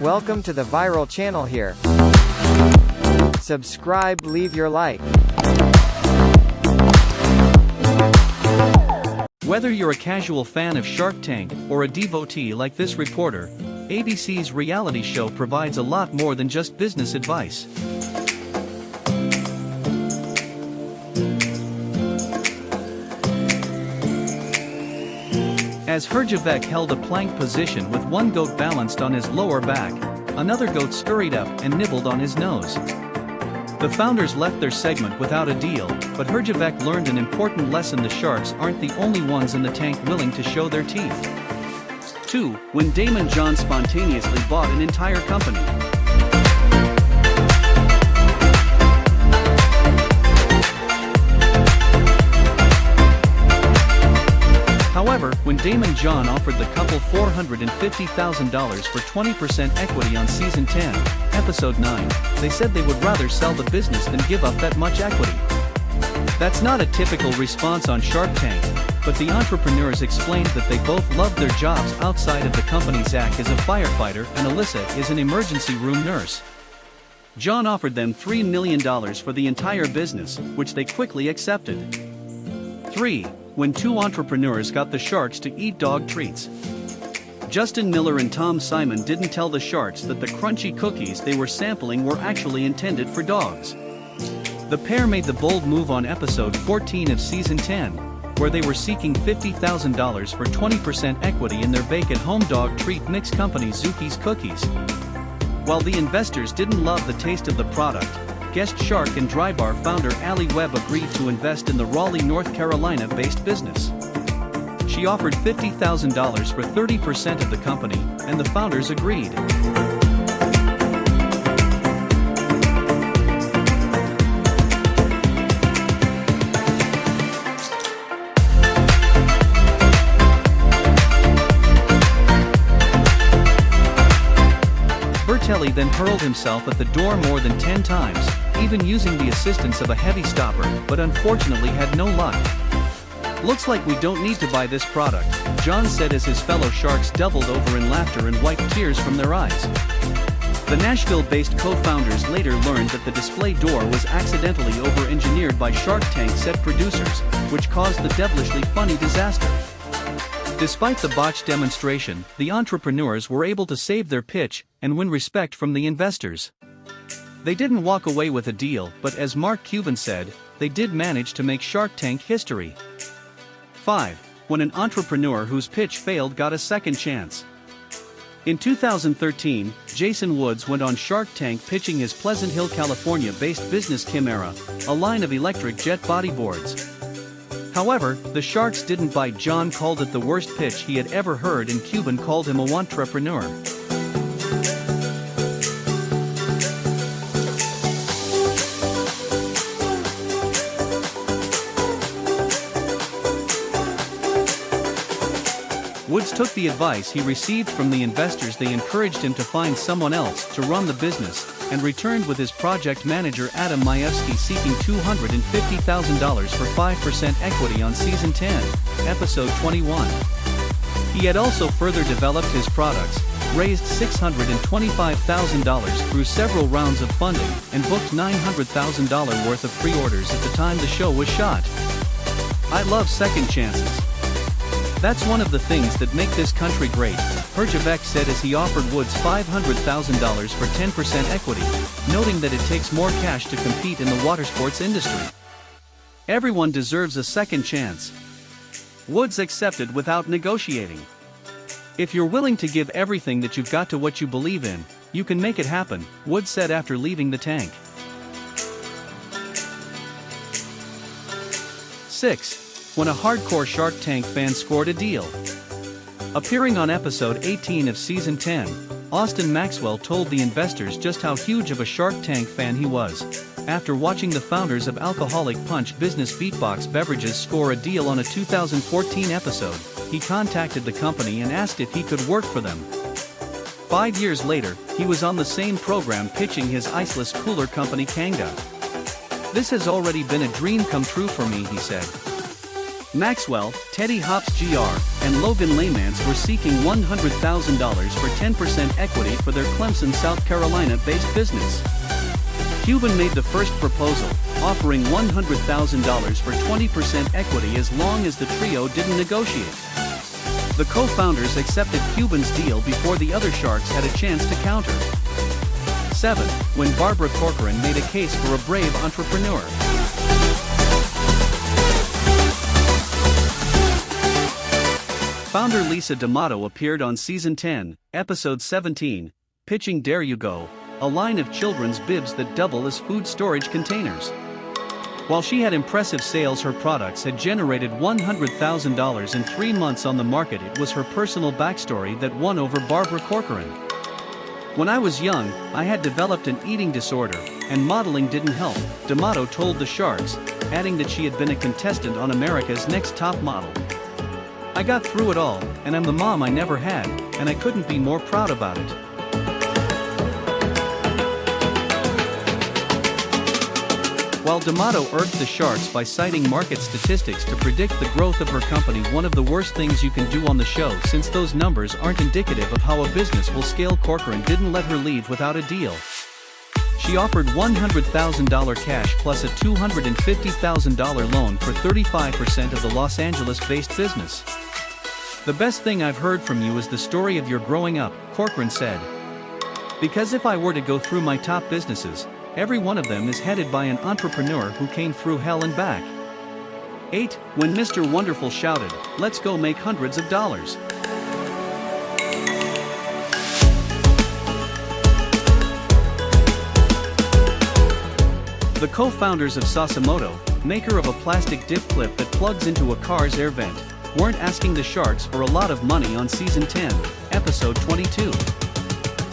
Welcome to the viral channel here. Subscribe, leave your like. Whether you're a casual fan of Shark Tank or a devotee like this reporter, ABC's reality show provides a lot more than just business advice. As Herjavec held a plank position with one goat balanced on his lower back, another goat scurried up and nibbled on his nose. The founders left their segment without a deal, but Herjavec learned an important lesson: the sharks aren't the only ones in the tank willing to show their teeth. 2. When Damon John spontaneously bought an entire company. However, when Damon John offered the couple $450,000 for 20% equity on Season 10, Episode 9, they said they would rather sell the business than give up that much equity. That's not a typical response on Shark Tank, but the entrepreneurs explained that they both loved their jobs outside of the company. Zach is a firefighter and Alyssa is an emergency room nurse. John offered them $3 million for the entire business, which they quickly accepted. 3. When two entrepreneurs got the sharks to eat dog treats. Justin Miller and Tom Simon didn't tell the sharks that the crunchy cookies they were sampling were actually intended for dogs. The pair made the bold move on episode 14 of season 10, where they were seeking $50,000 for 20% equity in their bake-at-home dog treat mix company Zuki's Cookies. While the investors didn't love the taste of the product, Guest Shark and Dry Bar founder Allie Webb agreed to invest in the Raleigh, North Carolina-based business. She offered $50,000 for 30% of the company, and the founders agreed. Bertelli then hurled himself at the door more than 10 times, even using the assistance of a heavy stopper, but unfortunately had no luck. "Looks like we don't need to buy this product," John said as his fellow sharks doubled over in laughter and wiped tears from their eyes. The Nashville-based co-founders later learned that the display door was accidentally over-engineered by Shark Tank set producers, which caused the devilishly funny disaster. Despite the botched demonstration, the entrepreneurs were able to save their pitch and win respect from the investors. They didn't walk away with a deal, but as Mark Cuban said, they did manage to make Shark Tank history. 5. When an entrepreneur whose pitch failed got a second chance. In 2013, Jason Woods went on Shark Tank pitching his Pleasant Hill, California-based business Chimera, a line of electric jet bodyboards. However, the sharks didn't bite. John called it the worst pitch he had ever heard, and Cuban called him a wantrepreneur. Woods took the advice he received from the investors. They encouraged him to find someone else to run the business, and returned with his project manager Adam Majewski, seeking $250,000 for 5% equity on Season 10, Episode 21. He had also further developed his products, raised $625,000 through several rounds of funding, and booked $900,000 worth of pre-orders at the time the show was shot. "I love second chances. That's one of the things that make this country great," Herjavec said as he offered Woods $500,000 for 10% equity, noting that it takes more cash to compete in the watersports industry. "Everyone deserves a second chance." Woods accepted without negotiating. "If you're willing to give everything that you've got to what you believe in, you can make it happen," Woods said after leaving the tank. 6. When a hardcore Shark Tank fan scored a deal. Appearing on episode 18 of season 10, Austin Maxwell told the investors just how huge of a Shark Tank fan he was. After watching the founders of Alcoholic Punch Business Beatbox Beverages score a deal on a 2014 episode, he contacted the company and asked if he could work for them. 5 years later, he was on the same program pitching his iceless cooler company Kanga. "This has already been a dream come true for me," he said. Maxwell, Teddy Hops Jr., and Logan Laymans were seeking $100,000 for 10% equity for their Clemson, South Carolina-based business. Cuban made the first proposal, offering $100,000 for 20% equity as long as the trio didn't negotiate. The co-founders accepted Cuban's deal before the other sharks had a chance to counter. 7. When Barbara Corcoran made a case for a brave entrepreneur. Founder Lisa D'Amato appeared on Season 10, Episode 17, pitching There You Go, a line of children's bibs that double as food storage containers. While she had impressive sales, her products had generated $100,000 in 3 months on the market. It was her personal backstory that won over Barbara Corcoran. When I was young, I had developed an eating disorder, and modeling didn't help, D'Amato told the Sharks, adding that she had been a contestant on America's Next Top Model. I got through it all, and I'm the mom I never had, and I couldn't be more proud about it. While D'Amato irked the Sharks by citing market statistics to predict the growth of her company, one of the worst things you can do on the show, since those numbers aren't indicative of how a business will scale, Corcoran didn't let her leave without a deal. She offered $100,000 cash plus a $250,000 loan for 35% of the Los Angeles-based business. The best thing I've heard from you is the story of your growing up, Corcoran said. Because if I were to go through my top businesses, every one of them is headed by an entrepreneur who came through hell and back. 8. When Mr. Wonderful shouted, "Let's go make hundreds of dollars." The co-founders of Sasimoto, maker of a plastic dip clip that plugs into a car's air vent, weren't asking the Sharks for a lot of money on Season 10, Episode 22.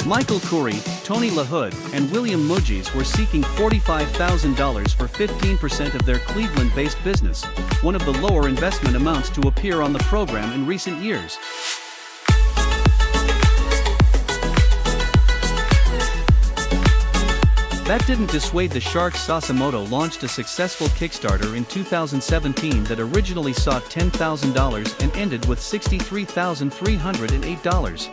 Michael Curry, Tony LaHood, and William Mugis were seeking $45,000 for 15% of their Cleveland-based business, one of the lower investment amounts to appear on the program in recent years. That didn't dissuade the Sharks. Sasimoto launched a successful Kickstarter in 2017 that originally sought $10,000 and ended with $63,308.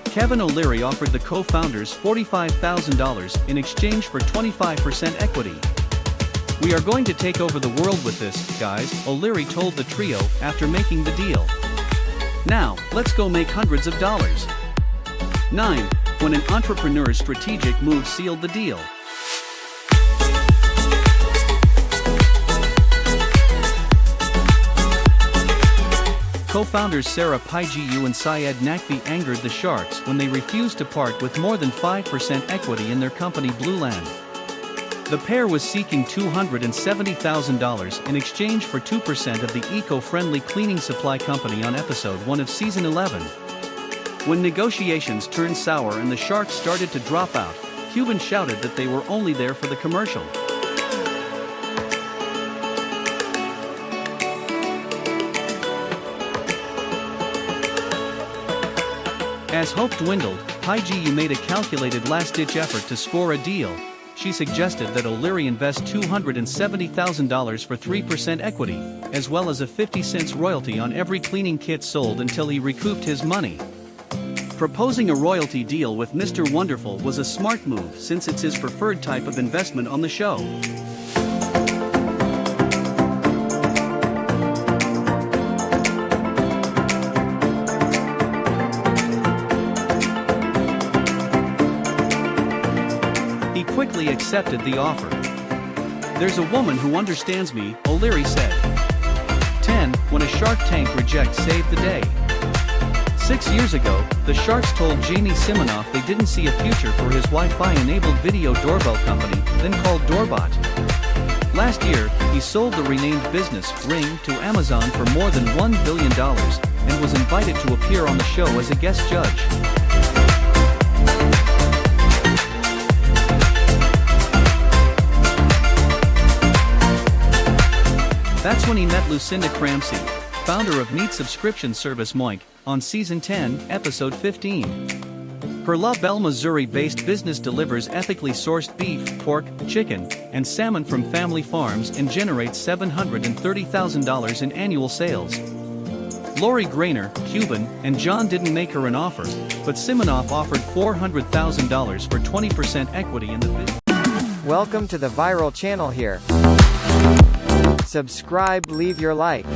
Kevin O'Leary offered the co-founders $45,000 in exchange for 25% equity. "We are going to take over the world with this, guys," O'Leary told the trio after making the deal. "Now, let's go make hundreds of dollars." 9. When an entrepreneur's strategic move sealed the deal. Co-founders Sarah Paigiu and Syed Naqvi angered the Sharks when they refused to part with more than 5% equity in their company Blueland. The pair was seeking $270,000 in exchange for 2% of the eco-friendly cleaning supply company on Episode 1 of Season 11. When negotiations turned sour and the Sharks started to drop out, Cuban shouted that they were only there for the commercial. As hope dwindled, Paigiu made a calculated last-ditch effort to score a deal. She suggested that O'Leary invest $270,000 for 3% equity, as well as a 50-cent royalty on every cleaning kit sold until he recouped his money. Proposing a royalty deal with Mr. Wonderful was a smart move since it's his preferred type of investment on the show. He quickly accepted the offer. "There's a woman who understands me," O'Leary said. 10. When a Shark Tank reject saved the day. 6 years ago, the Sharks told Jamie Siminoff they didn't see a future for his Wi-Fi-enabled video doorbell company, then called Doorbot. Last year, he sold the renamed business, Ring, to Amazon for more than $1 billion, and was invited to appear on the show as a guest judge. That's when he met Lucinda Cramsey, founder of meat subscription service Moink, on Season 10, Episode 15. Her La Belle, Missouri-based business delivers ethically sourced beef, pork, chicken, and salmon from family farms and generates $730,000 in annual sales. Lori Grainer, Cuban, and John didn't make her an offer, but Simonoff offered $400,000 for 20% equity in the business. Welcome to the viral channel here. Subscribe, leave your like.